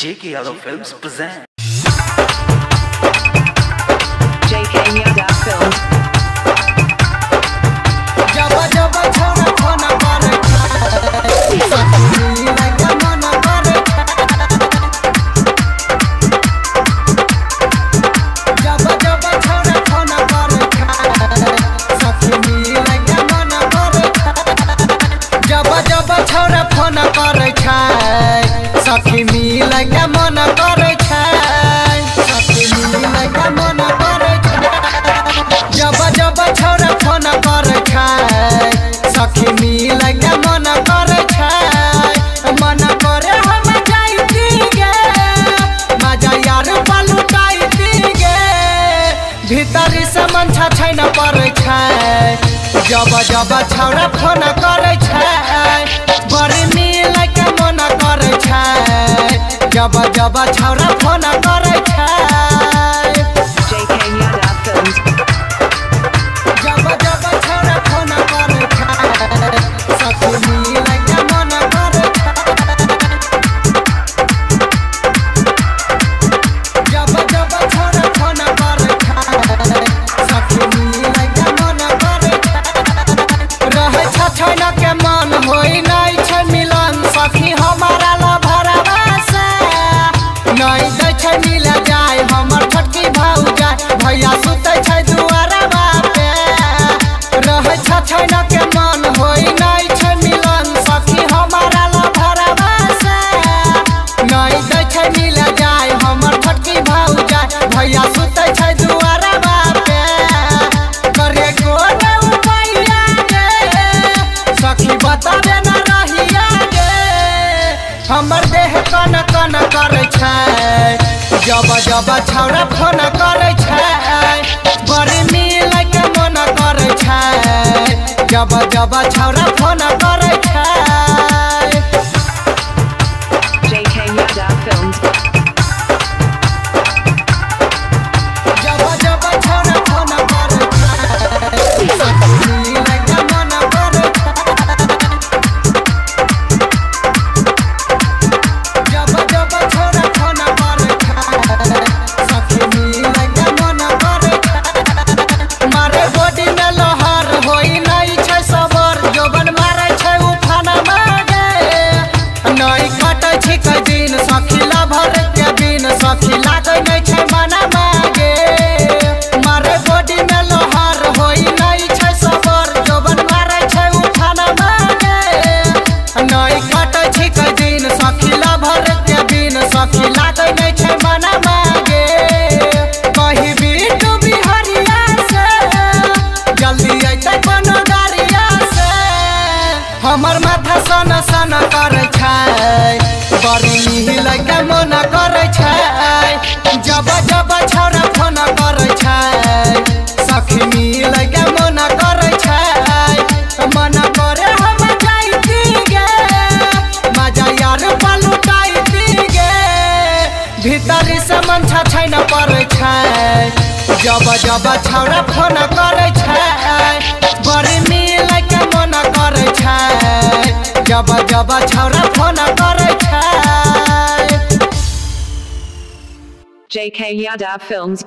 JK Yadav Films present JK Yadav Films. Jabba jabba chhara khana par sakhi laga mana par jabba jabba chhara khana par sakhi laga mana par jabba jabba chhara khana par sakhi laga mana par sakhi laga mana par जब जब छोरा phone कर सखी मिल के मन कर हम जाइती गे मजा यार पलुटाइती गे भीतर से मन छैन पर जब जब छोरा फोन कर बड़ी मिल के मन कर जब जब छोरा फोन कर JK Yadav Films. जब जब छोरा फोन कर सखी मिल के मन कर जब जब छोरा फोन कर सखी मिल के मन कर रहे छैन के मन होई नहीं छै मिलन सखी हमारा लभरवा से नहीं दै छै मिल जाय हमर छोटकी भौजा भैया सुतै छै दुआरवा पे रहे छैन के मन होई नहीं छै मिलन सखी हमारा लभरवा से नहीं दै छै मिल जाय हमर छोटकी भौजा भैया सुतै छै दुआरवा पे करे कोन उपाया गे सखी बताबे न रहिया गे हमर देह कन कन करे छै जब जब छौरा फोन करे बड़ी मिल के मन करे जब जब छौरा फोन करे JK Yadav Films. जब जब छौरा फोन करे सखी मिल के मन करे जब जब छौरा फोन करे सखी मिल के मन करे मारे बॉडी में लोहार होई नहीं छै सबर जोबन मारे छै उफान मागे नहीं कटै छै कै दिन सखी लभर के बिन सखी लागै नहीं छै मना मागे मारे बॉडी में लोहार होई नहीं छै सबर जोबन मारे छै उफान मागे नहीं कटै छै कै दिन सखी लभर के बिन सखी लागै नहीं छै मना मागे कही बीटू बिहरिया से जल्दी अइतै कोनो गाड़िया से हमर माथा सन सन करे बड़ी मिल के मन करे जब जब छौरा फोन करे सखी मिल के मन करे मन करे हम जाइती गे मजा यार पलुटाइती गे भीतर से मन छैन पर जब जब छौरा फोन करे बड़ी मिल के मन करे जब जब छौरा फोन करे JK Yadav Films.